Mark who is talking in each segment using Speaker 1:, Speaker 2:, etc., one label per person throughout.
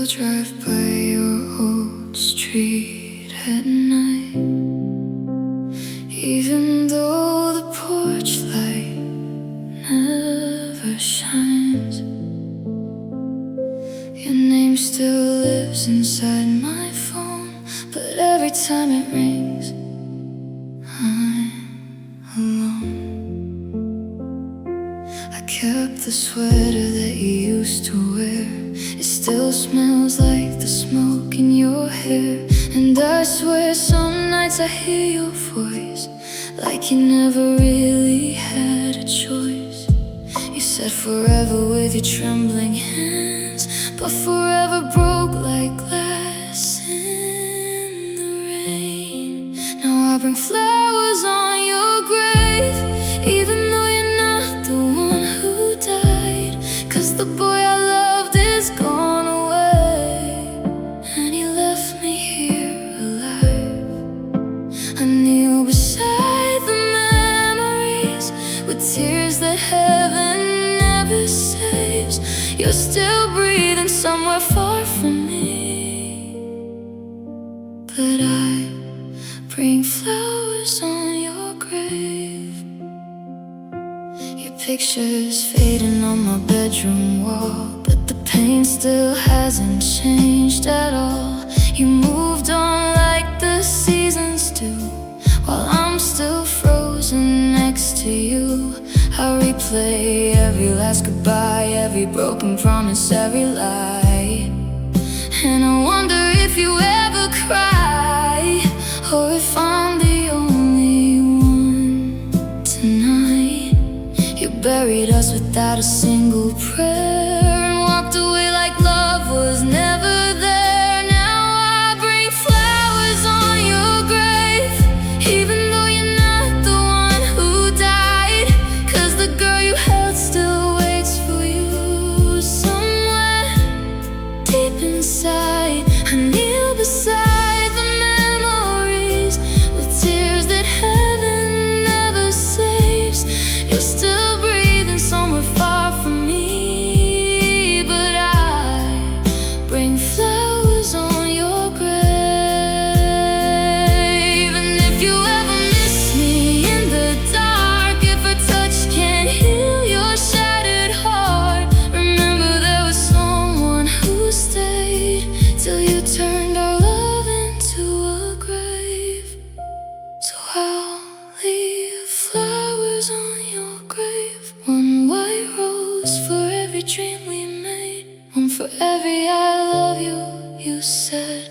Speaker 1: drive by your old street at night, even though the porch light never shines. Your name still lives inside my phone, but every time it rings, I'm alone. I kept the sweater that you used to wear. It still smells like the smoke in your hair. And I swear some nights I hear your voice, like you never really had a choice. You said forever with your trembling hands, but forever broke like glass in the rain. Now I bring flowers on your grave, even though you're not the one who died. 'Cause the boy I loved is gone away, and he left me here alive. I kneel beside the memories with tears that heaven never saves. You're still breathing somewhere far from me, but I bring flowers on your grave. Your picture's fading on my bedroom wall, but the pain still hasn't changed at all. You moved on like the seasons do, while I'm still frozen next to you. I replay every last goodbye, every broken promise, every lie. And I wonder if you ever cry, or if I'm the only one tonight. You buried us without a single prayer, and walked away like love was never there. Now I bring flowers on your grave, even though you're not the one who died. 'Cause the girl you held still waits for you somewhere deep inside. I kneel beside the memories with tears that heaven never saves. You're still breathing somewhere far from me, but I bring flowers on your grave. And if you ever miss me in the dark, if a touch can't heal your shattered heart, remember there was someone who stayed till you turned our love into a grave. So I'll leave flowers on your grave, one white rose for every dream we made, one for every I love you you said,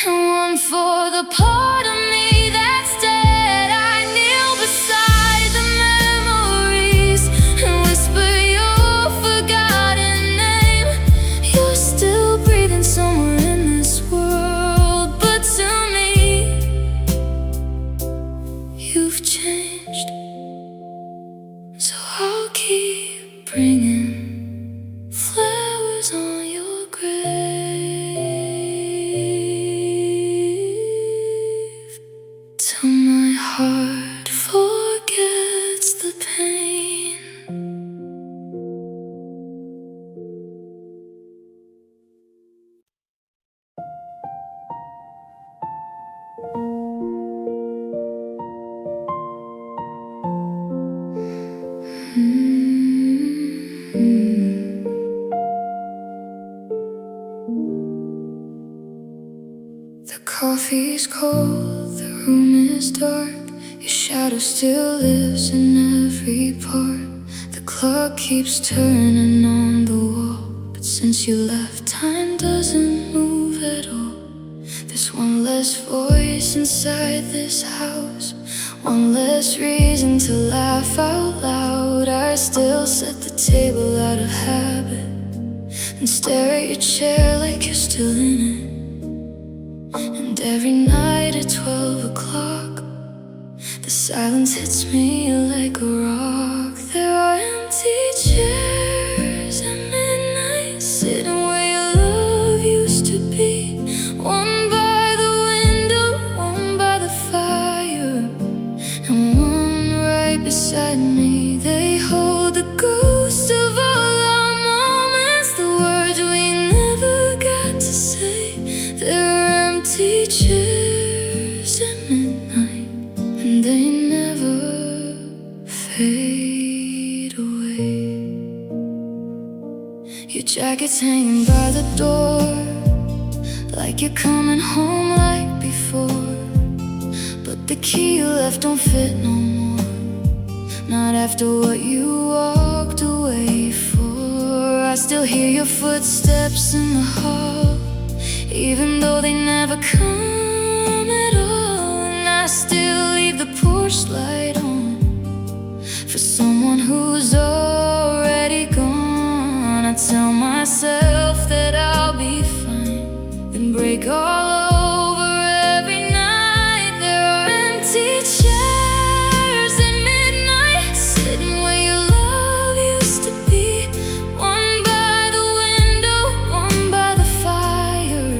Speaker 1: and one for the part of me that's dead. I kneel beside the memories and whisper your forgotten name. You're still breathing somewhere in this world, but to me, you've changed. So I'll keep bringing flowers on your grave, till my heart forgets the pain. The coffee's cold, the room is dark. Your shadow still lives in every part. The clock keeps turning on the wall, but since you left, time doesn't move at all. There's one less voice inside this house, one less reason to laugh out loud. I still set the table out of habit and stare at your chair like you're still in it. And every night at 12 o'clock, the silence hits me like a rock. There are empty chairs at midnight, sitting where your love used to be. One by the window, one by the fire, and one right beside me. They hold the ghost of all our moments, the words we never got to Your jacket's hanging by the door, like you're coming home like before. But the key you left don't fit no more, not after what you walked away for. I still hear your footsteps in the hall, even though they never come at all. And I still leave the porch light on for someone who's already gone. I tell myself that I'll be fine, then break all over every night. There are empty chairs at midnight, sitting where your love used to be. One by the window, one by the fire,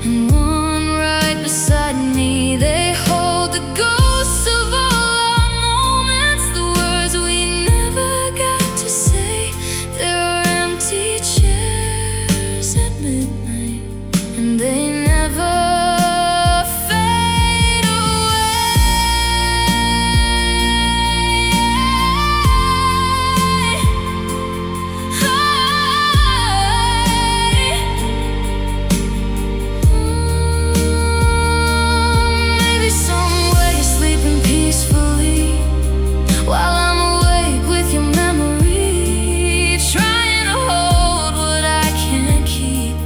Speaker 1: and one right beside me. They hold the ghosts of all our moments, the words we never got to say. There are empty chairs at midnight, and they never fade Maybe somewhere you're sleeping peacefully while I'm awake with your memory, trying to hold what I can't keep,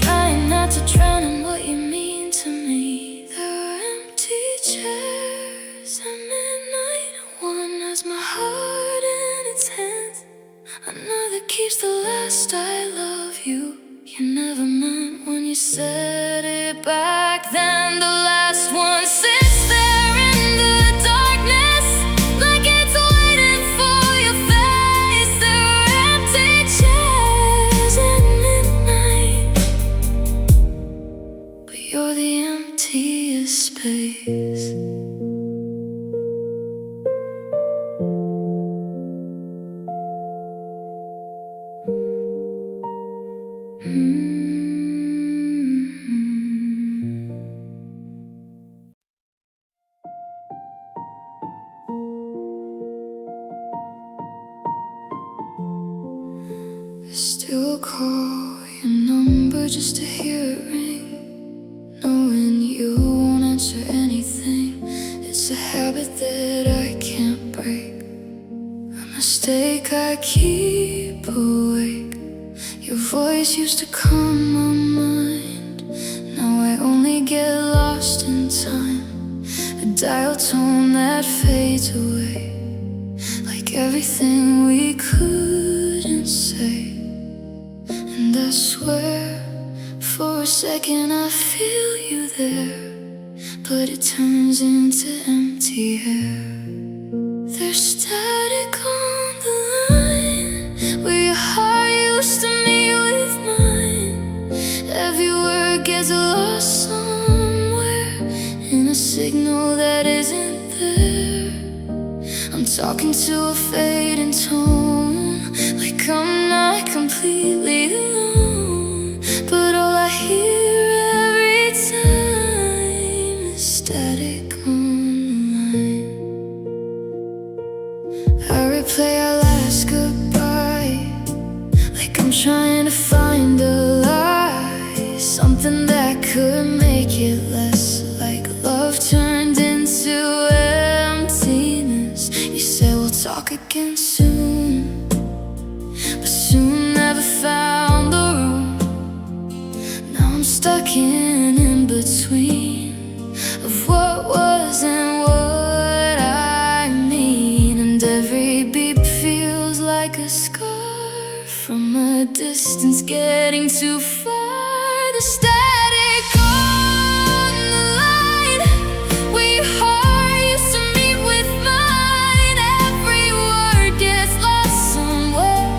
Speaker 1: trying not to drown in what you mean to me. There are empty chairs at midnight. One has my heart in its hands, another keeps the last I love you. You never meant when you said it back then. The last one sits there in the darkness, like it's waiting for your face. There are empty chairs at midnight, but you're the emptiest space. I still call your number just to hear it ring, knowing you won't answer anything. It's a habit that I can't break, a mistake I keep awake. Your voice used to calm my mind, now I only get lost in time. A dial tone that fades away, like everything we couldn't say. And I swear, for a second I feel you there, but it turns into empty air. There's static on the line where your heart used to meet with mine. Every word gets lost somewhere in a signal that isn't there. I'm talking to a fading tone, like I'm not completely alone, but all I hear every time is static on the line. I replay our last goodbye, like I'm trying to find a lie, something that could make it less like love turned into emptiness. You said we'll talk again soon, but soon never found the room. Now I'm stuck in between of what was and what I mean. And every beep feels like a scar from a distance getting too far. The static on the line where your heart used to meet with mine. Every word gets lost somewhere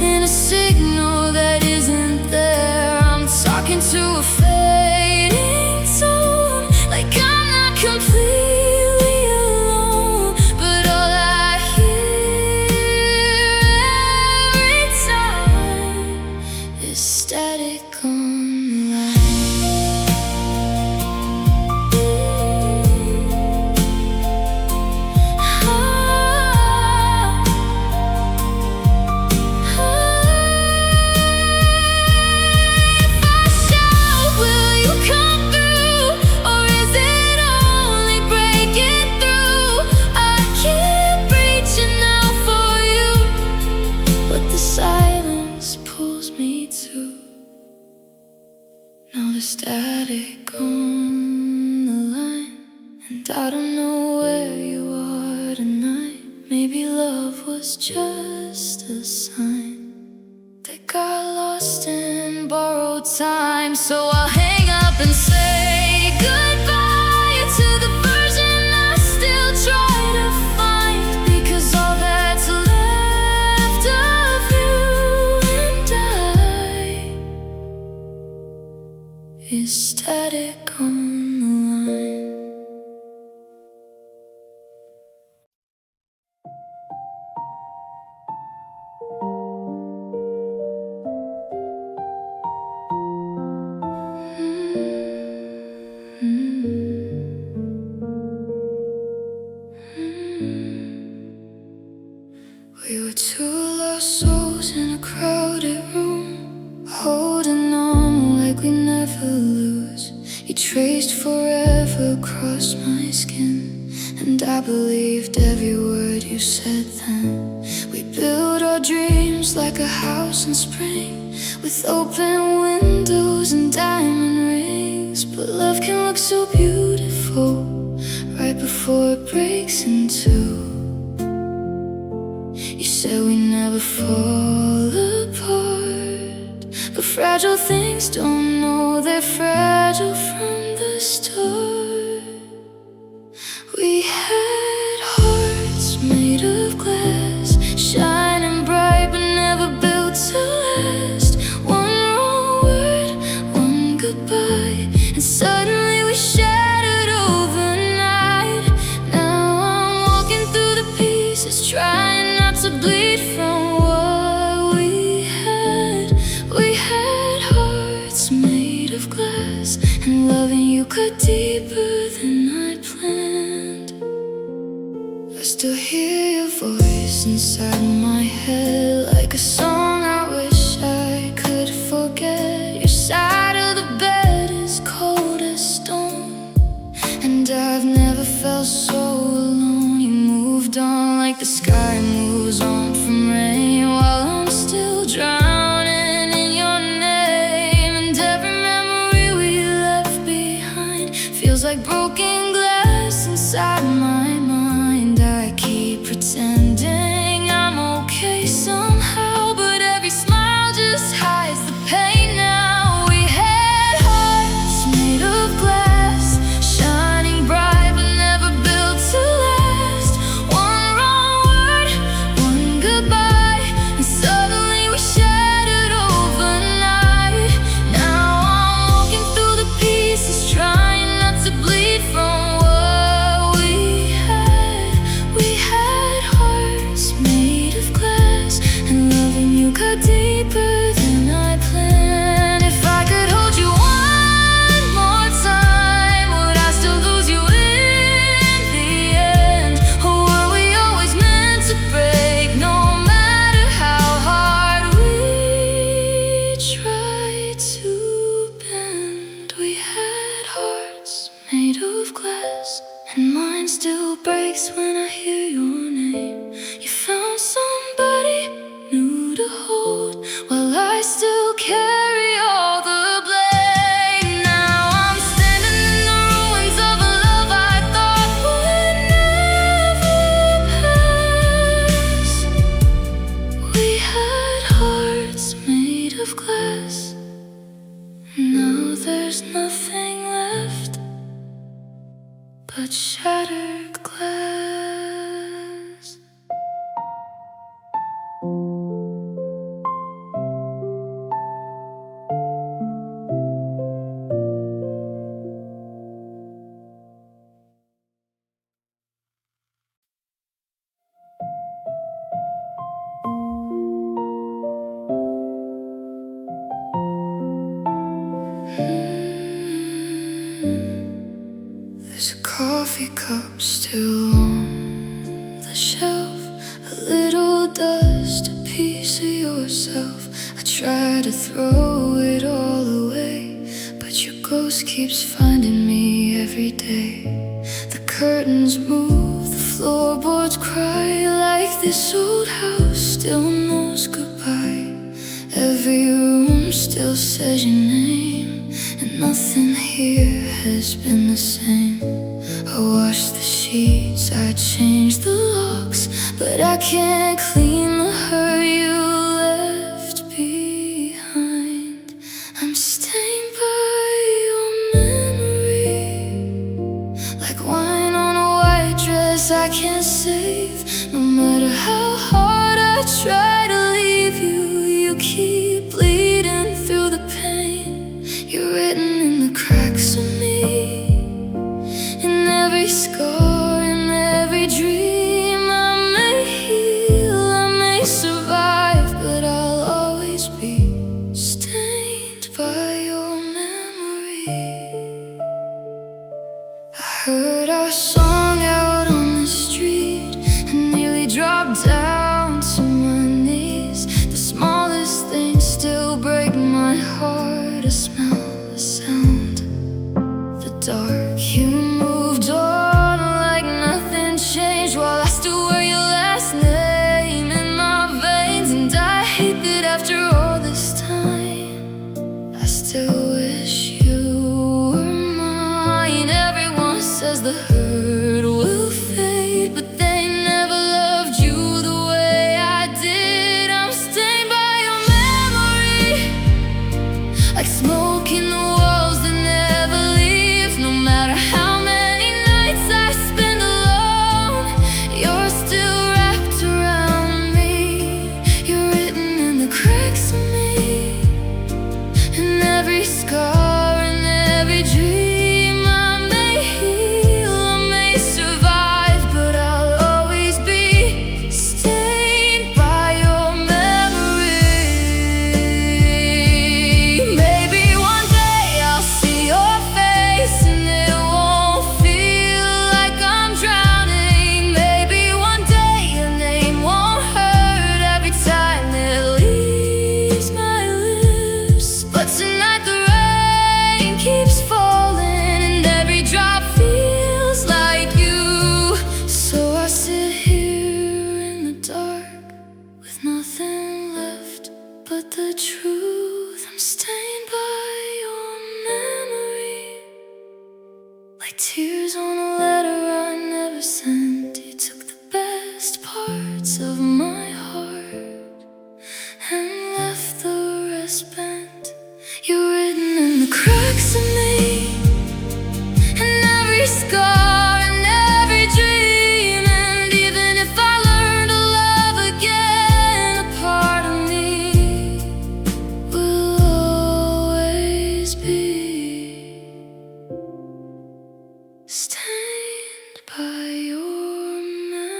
Speaker 1: in a signal that isn't there. I'm talking to a fading tone, like I'm not completely alone, but all I hear every time is static on the the static on the line, and I don't know where you are tonight. Maybe love was just a sign that got lost in borrowed time. So I'll hang up and say goodbye to the version I still try to find, because all that's left of you and I is static on the line. We were two lost souls in a crowded room, holding on like we never lose. You traced forever across my skin, and I believed every word you said then. We built our dreams like a house in spring, with open windows and diamond rings. But love can look so beautiful right before it breaks in two. You said we never fall apart, but fragile things don't know they're fragile from the start. We had hearts made of glass, shining bright but never built to last. One wrong word, one goodbye, and suddenly we shattered overnight. Now I'm walking through the pieces, trying to bleed from what we had. We had hearts made of glass, and loving you cut deeper than I planned. I still hear your voice inside my head, like a song I wish I could forget. Your side of the bed is cold as stone, and I've never felt so alone. You moved on like the sky moves on from rain, while I'm still drowning in your name. And every memory we left behind feels like broken glass inside my mind. I keep pretending I'm okay somehow, but every smile just hides the pain now. We had hearts made of glass, shining bright but never built to last. One wrong word, one goodbye, and suddenly we shattered overnight. Now I'm walking through the pieces, trying not to bleed from what we had. We had hearts made of glass, and loving you got deeper than I planned. If I could hold you one more time, would I still lose you in the end? Or were we always meant to break, no matter how hard we tried to bend? We had hearts made of glass, and mine still breaks when I hear your name. You found somebody new to hold, while I still carry all the blame. Now I'm standing in the ruins of a love I thought would never pass. We had hearts made of glass, now there's nothing left but shattered glass. There's a coffee cup still on the shelf, a little dust, a piece of yourself. I try to throw it all away, but your ghost keeps finding me every day. The curtains move, the floorboards cry, like this old house still knows goodbye. Every room still says your name. and nothing here has been the same. I washed the sheets, I changed the locks, but I can't clean the hurt you left behind. I'm stained by your memory, like wine on a white dress I can't save. No matter how hard I try to leave you, you keep bleeding through the pain. You're written in the cracks of me, in every scar, in every dream. I may heal, I may survive, but I'll always be stained by your memory. I heard our song out on the street and nearly dropped down to my knees. The smallest things still break my heart. A smell, a sound, the dark. You moved on like nothing changed, while I still wear your last name in my veins. And I hate that after all this time, I still wish you were mine. Everyone says the hurt will fade, but they never loved you the way I did. I'm stained by your memory, like smoke in the walls that never leave. No matter how many nights I spend alone, you're still wrapped around me. You're written in the cracks of me, in every scar, in every dream. I may heal, I may survive, but I'll always be stained by your memory. Maybe one day I'll see your face and it won't feel like I'm drowning. Maybe one day your name won't hurt every time it leaves my lips. But tonight the rain keeps falling and every drop feels like you. So I sit here in the dark with nothing left but the truth. I'm stained by your memory, like tears on a letter I never sent. You took the best parts of my heart and left the rest bent. You're written in the cracks of me, in every scar, in every dream. And even if I learn to love again, a part of me will always be stained by your memory.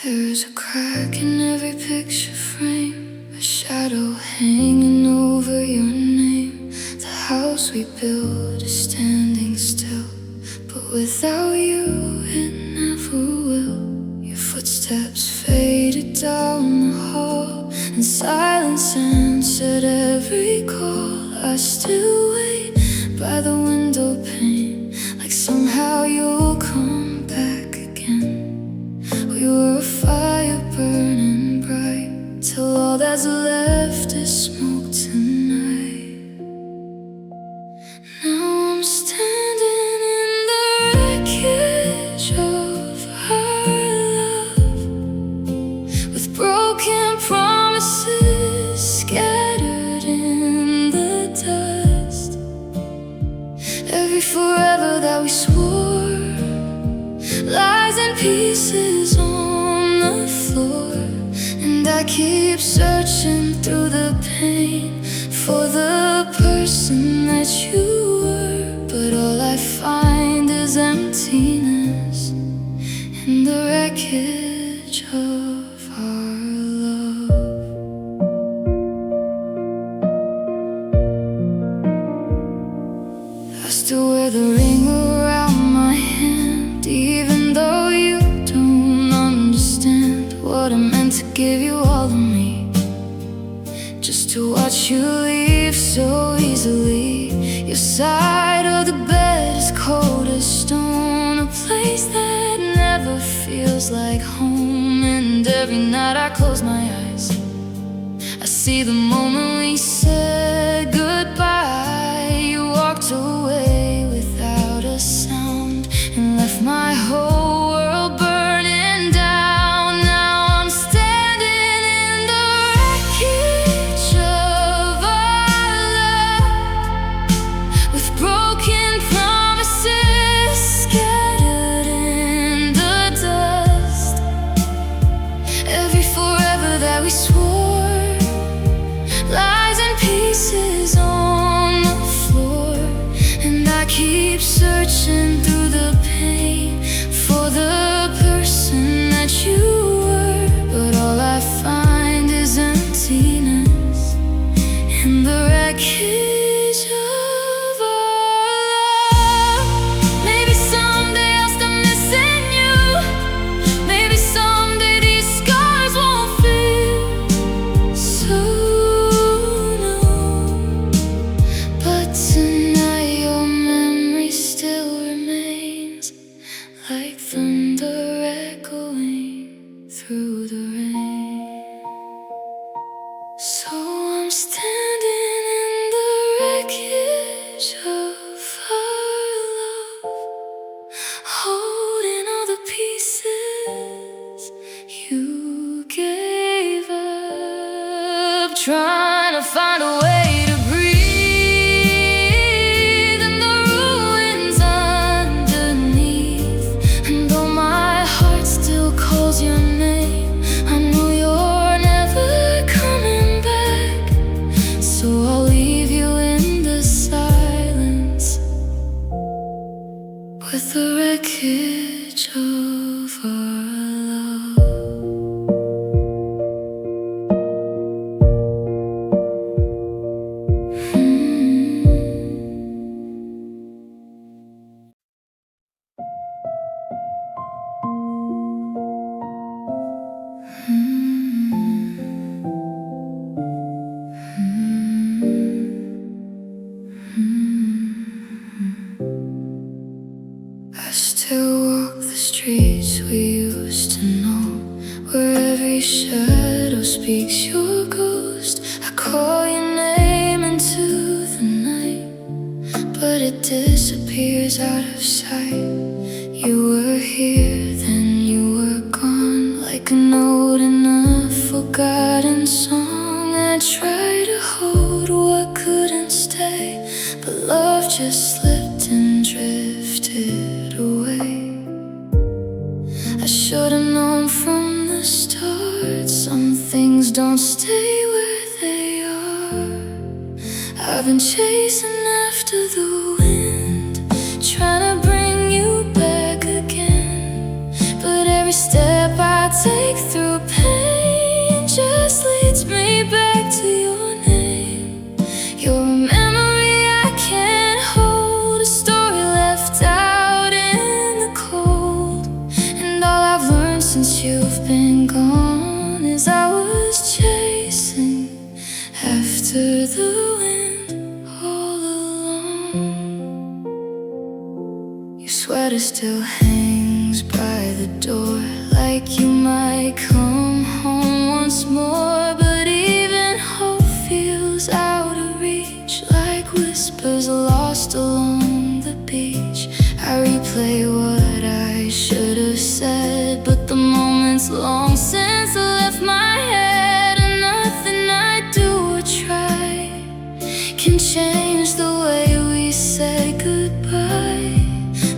Speaker 1: There's a crack in every picture frame, a shadow hanging over your name. The house we built is standing still, but without you it never will. Your footsteps faded down the hall, and silence answered every call. I still wait by the window pane, like somehow you'll come back again. We were a fire burning bright, till all that's left is smoke tonight. Now I'm standing in the wreckage of our love, with broken promises scattered in the dust. Every forever that we swore lies in pieces on the floor, and I keep searching through the pain for the person that you were. But all I find is emptiness in the wreckage of our love. give you all of me, just to watch you leave so easily. Your side of the bed is cold as stone, a place that never feels like home. And every night I close my eyes, I see the moment we said goodbye. You walked away without a sound and left my whole world burning down. Now I'm standing in the wreckage of our love, with broken promises scattered in the dust. Every forever that we swore lies in pieces on the floor, and I keep searching through the pain for the person that you were. But all I find is emptiness in the wreckage of our love. Maybe someday I'll stop missing you. Maybe someday these scars won't feel so new. But tonight your memory still remains, like thunder echoing through the rain. So I'm standing in the wreckage of our love, holding all the pieces you gave up, trying to find a way to breathe in the ruins underneath. And though my heart still calls your name, I know you're never coming back. So I'll leave you in the silence, with the wreckage of our love. I still walk the streets we used to know, where every shadow speaks your ghost. I call your name into the night, but it disappears out of sight. You were here, then you were gone, like a note in a forgotten song. I tried to hold what couldn't stay, but love just slipped and drifted away. I should've known from the start, some things don't stay where they are. I've been chasing after the wind, trying to bring you back again. But every step I take through pain just leads me back to your name. You're a memory I can't hold, a story left out in the cold. And all I've learned since you've been gone is I was chasing after the wind all along. Your sweater still hangs by the door, like you might come home once more. But even hope feels out of reach, like whispers lost along the beach. I replay what I should have said, but the moment's long since left my head. And nothing I do or try can change the way we said goodbye.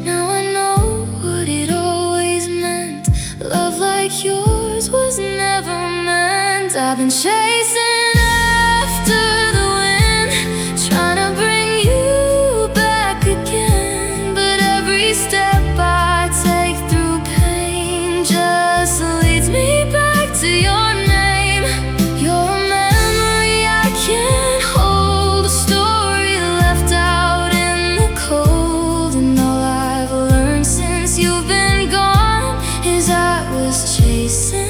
Speaker 1: Now I know what it always meant, love like yours was never meant. I've been chasing after the wind, trying to bring you back again. But every step I take through pain just leads me back to your name. You're a memory I can't hold, a story left out in the cold. And all I've learned since you've been gone is I was chasing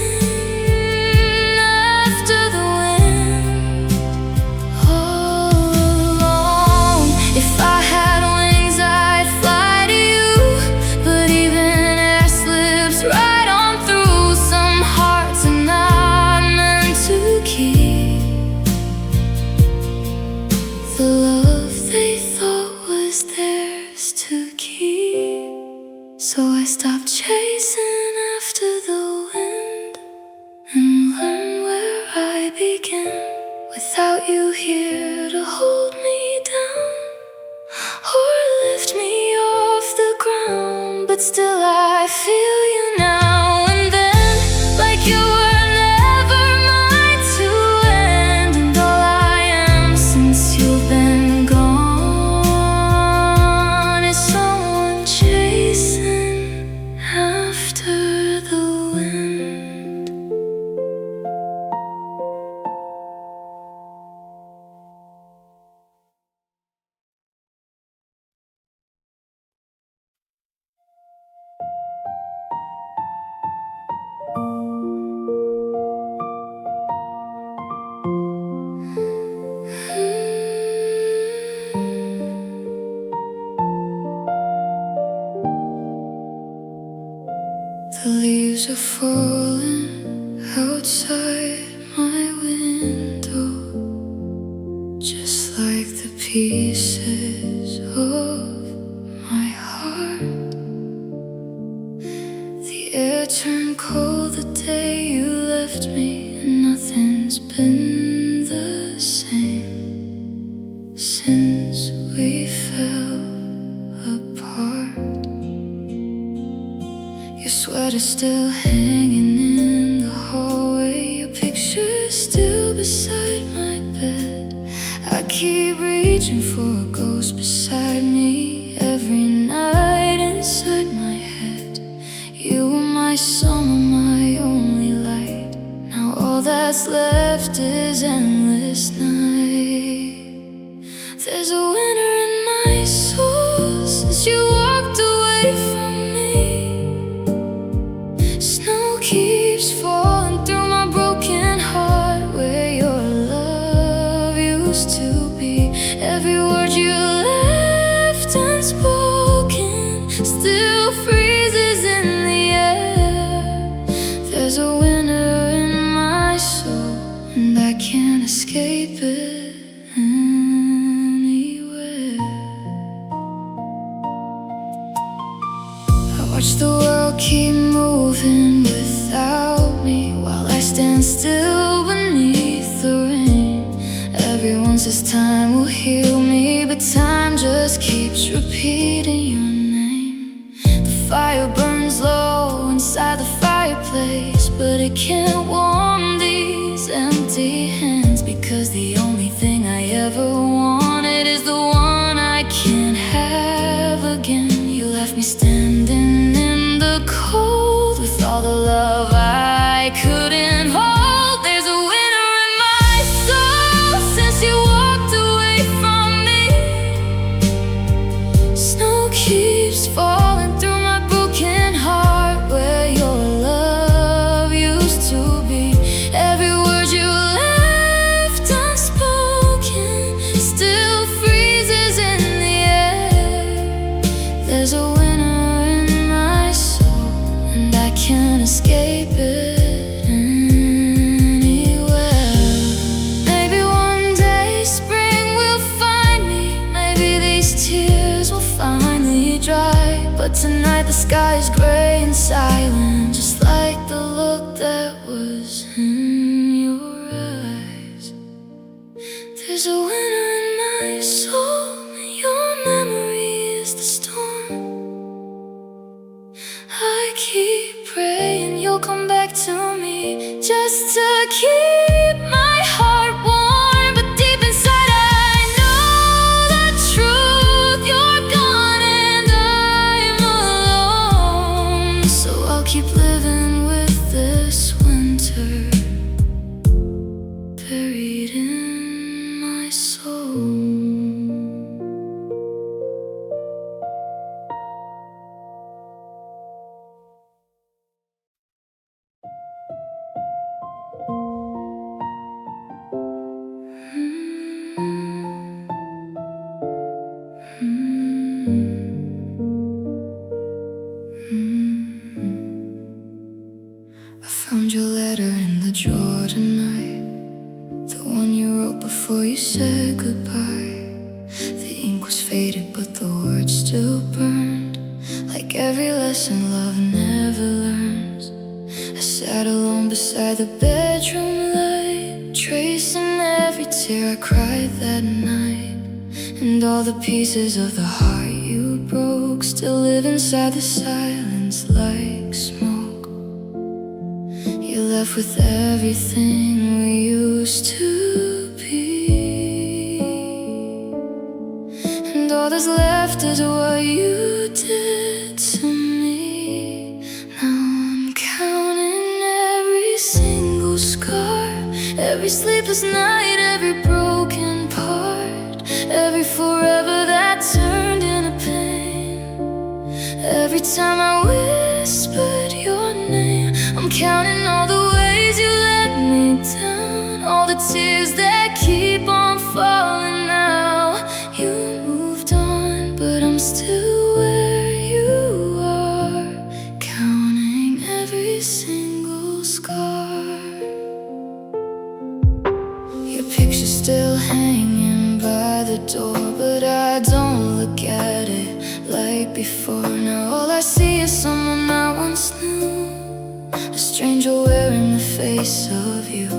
Speaker 1: without you here to hold me down or lift me off the ground. But still I feel you now and then, like you were never mine to end. And all I am since you've been gone is someone chasing after the wind. The leaves are falling outside my window, just like the pieces of my heart. The air turned cold the day you left me, and nothing's been the same since we fell apart. Your sweater's still hanging in the hallway, your picture's still beside my bed. I keep reaching for a ghost beside me every night inside my head. You were my summer, my only light. Now all that's left is endless night. There's a winter in my soul since you walked away from me. Snow keeps falling through my broken heart, where your love used to be. Every word you left unspoken still freezes in the air. There's a winter in my soul, and I can't escape it anywhere. I watch the world keep moving without me, while I stand still beneath the rain. Everyone says time will heal me, but time just keeps repeating your name. The fire burns low inside the fireplace, but it can't warm these empty hands, because the only thing I ever wanted is the one I can't have again. You left me standing in the cold with all the love I couldn't hold. There's a winter in my soul since you walked away from me. Snow keeps falling through my broken heart, where your love used to be. Every word you left unspoken still freezes in the air. There's a winter in my soul, and I can't escape it anywhere. Maybe one day spring will find me, maybe these tears will finally dry. But tonight the sky is gray and silent, just like the look that was in your eyes. There's a winter in my soul, and your memory is the storm. I keep praying you'll come back to me, just to keep my heart warm. But deep inside I know the truth, you're gone and I'm alone. So I'll keep living with this winter buried in my soul. I found your letter in the drawer tonight, the one you wrote before you said goodbye. The ink was faded, but the words still burned, like every lesson love never learns. I sat alone beside the bedroom light, tracing every tear I cried that night, and all the pieces of the heart you broke still live inside the silence like smoke. You left with everything we used to be, and all that's left is what you did to me. Now I'm counting every single scar, every sleepless night, every broken part, every forever that turned into pain. Every time I whispered your name, I'm counting all the ways you let me down, all the tears that keep on falling now. You moved on, but I'm still where you are, counting every single scar. Your picture's still hanging by the door, but I don't look at it like before. Now all I see is someone I once knew, a stranger wearing the face of you.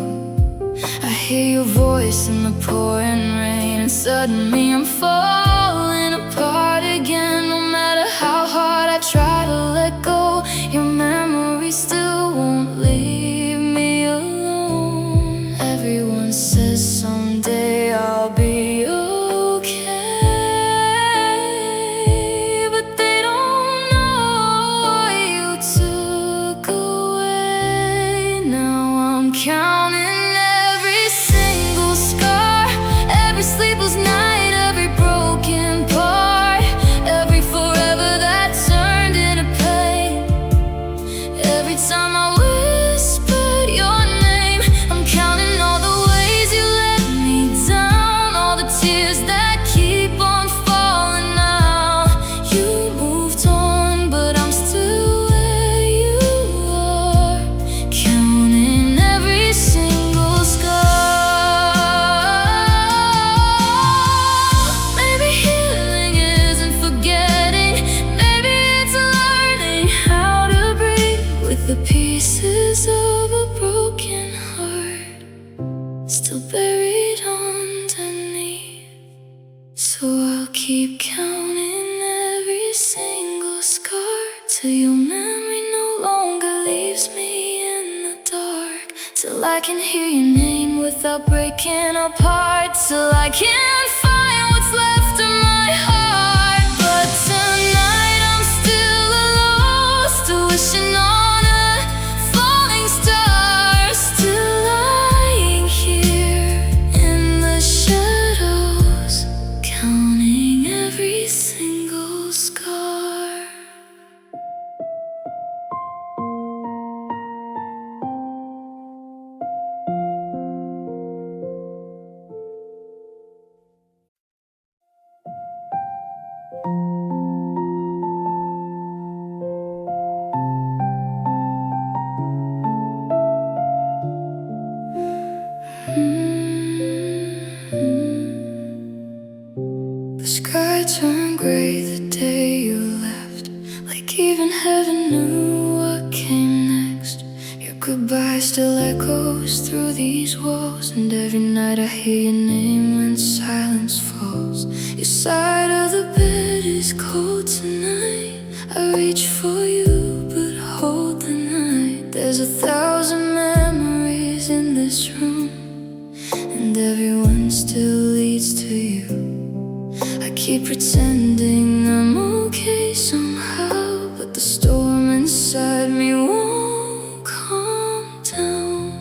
Speaker 1: I hear your voice in the pouring rain, and suddenly I'm falling apart again. No matter how hard I try to let go, your memory still won't leave me alone. Everyone says someday I'll be okay, but they don't know what you took away. Now I'm counting every single scar, every sleepless night, every broken part, every forever that turned into pain. Every time I whispered your name, I'm counting all the ways you let me down, all the tears that keep on falling now. You moved on, but I'm still where you are, counting every single scar. Maybe healing isn't forgetting, maybe it's learning how to breathe with the pieces of a broken heart still buried underneath. So I'll keep counting every single scar till your memory no longer leaves me in the dark, till I can hear your name without breaking apart, till I can find what's left of my heart. But tonight I'm still alone, still wishing on a falling star, still lying here in the shadows, counting every single scar. The sky turned gray the day you left, like even heaven knew what came next. Your goodbye still echoes through these walls, and every night I hear your name when silence falls. Your side of the bed is cold tonight. I reach for you, but hold the night. There's 1,000 memories in this room, and everyone still leads to you. I keep pretending I'm okay somehow, but the storm inside me won't calm down.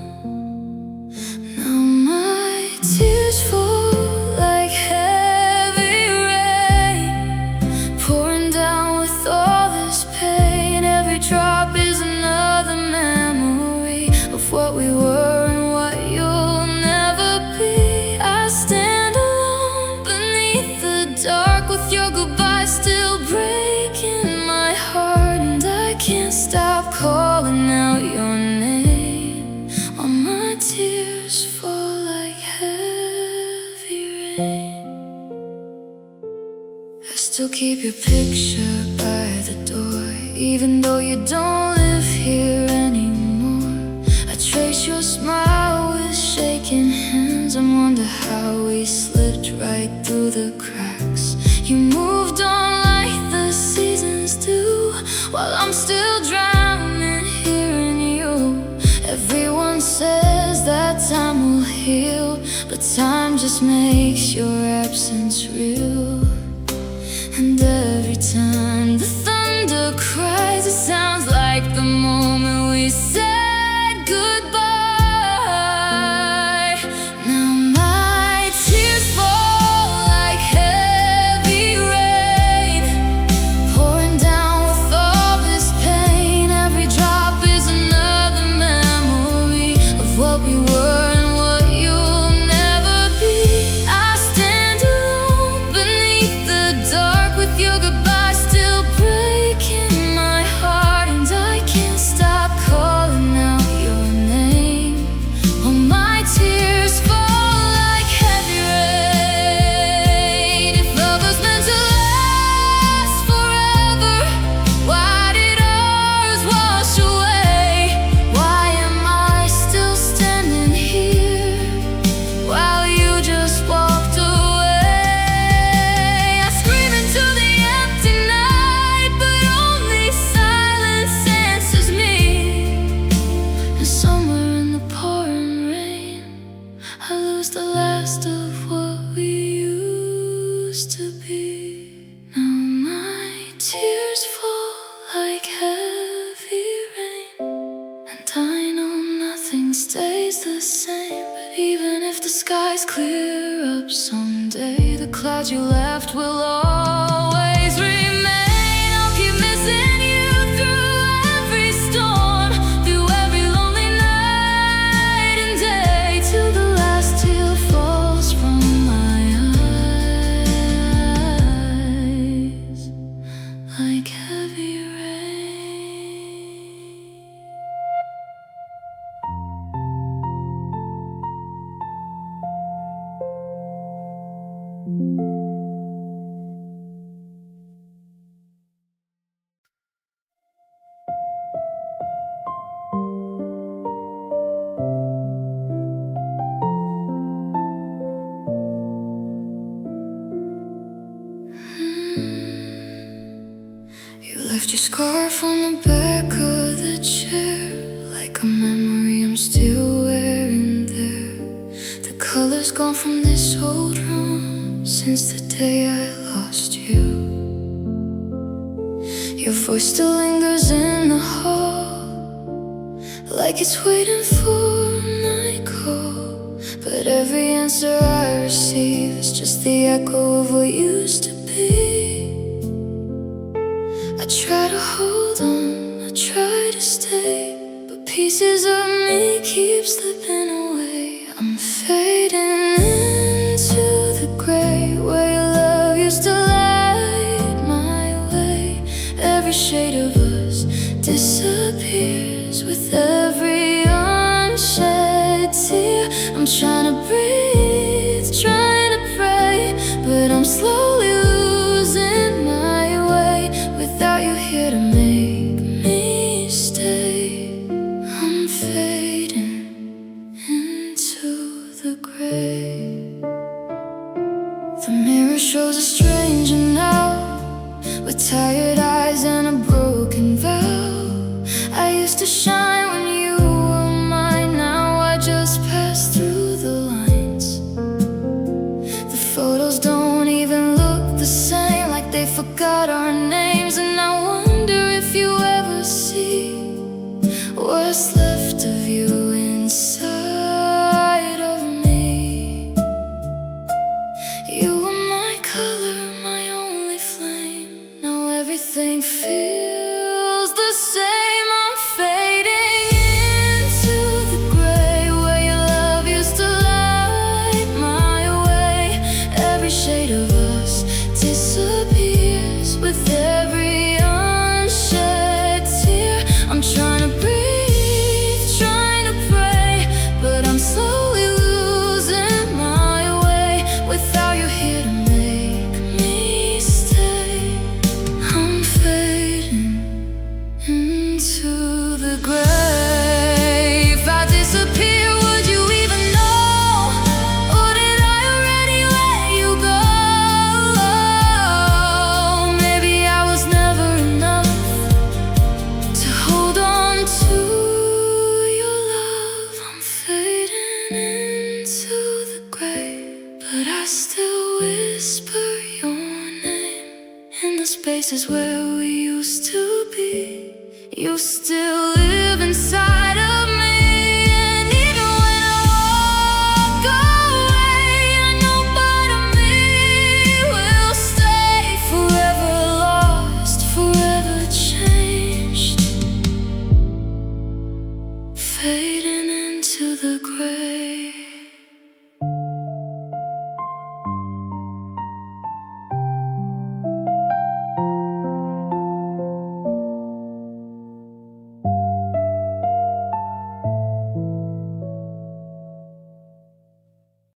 Speaker 1: Now my tears fall like heavy rain, pouring down with all this pain. Every drop is another memory of what we were and what you'll never be. I stand alone beneath the dark, with your goodbye still breaking my heart, and I can't stop calling out your name while my tears fall like heavy rain. I still keep your picture by the door, even though you don't live here anymore. I trace your smile with shaking hands and wonder how we just makes your absence real. And every time the thunder cries, it sounds like the moment we said goodbye. Now my tears fall like heavy rain, pouring down with all this pain. Every drop is another memory of what we were and what you'll never be. I stand alone beneath the dark, with your goodbye still breaking my heart, and I can't stop calling out your name. Oh, my tears fall like heavy rain. If love was meant to last forever, why did ours wash away? Why am I still standing here while you just walked away? I scream into the empty night, but only silence answers me. And somewhere in the pouring rain, I lose the last of what we used to be. Now my tears fall like heavy rain, and I know nothing stays the same. But even if the skies clear up someday, the clouds you left will always remain. I'll keep missing you through every storm, through every lonely night and day, till the last tear falls from my eyes like heavy rain. You left your scarf on the back of the chair, like a memory I'm still wearing there. The color's gone from this old room since the day I lost you. Your voice still lingers in the hall, like it's waiting for my call. But every answer I receive is just the echo of what used to be. I try to hold on, I try to stay, but pieces of me keep slipping away. I'm fading into the gray, where your love used to light my way. Every shade of us disappears with every unshed tear. I'm trying to breathe, trying to pray, but I'm slowly losing my way. Without you here to make me stay, I'm fading into the gray. The mirror shows a stranger now, with tired eyes and a broken vow. I used to shine when you were mine, now I just pass through the lines. The photos don't even look the same, like they forgot our names. And I wonder if you ever see what's left of you inside of me. You were my color, my only flame. Now everything feels the same. I'm fading into the gray, where your love used to light my way. Every shade of us disappears with every unshed tear. I'm trying to breathe, places where we used to be. You still live inside of me. And even when I walk away, I know part of me will stay. Forever lost, forever changed, fading into the grave.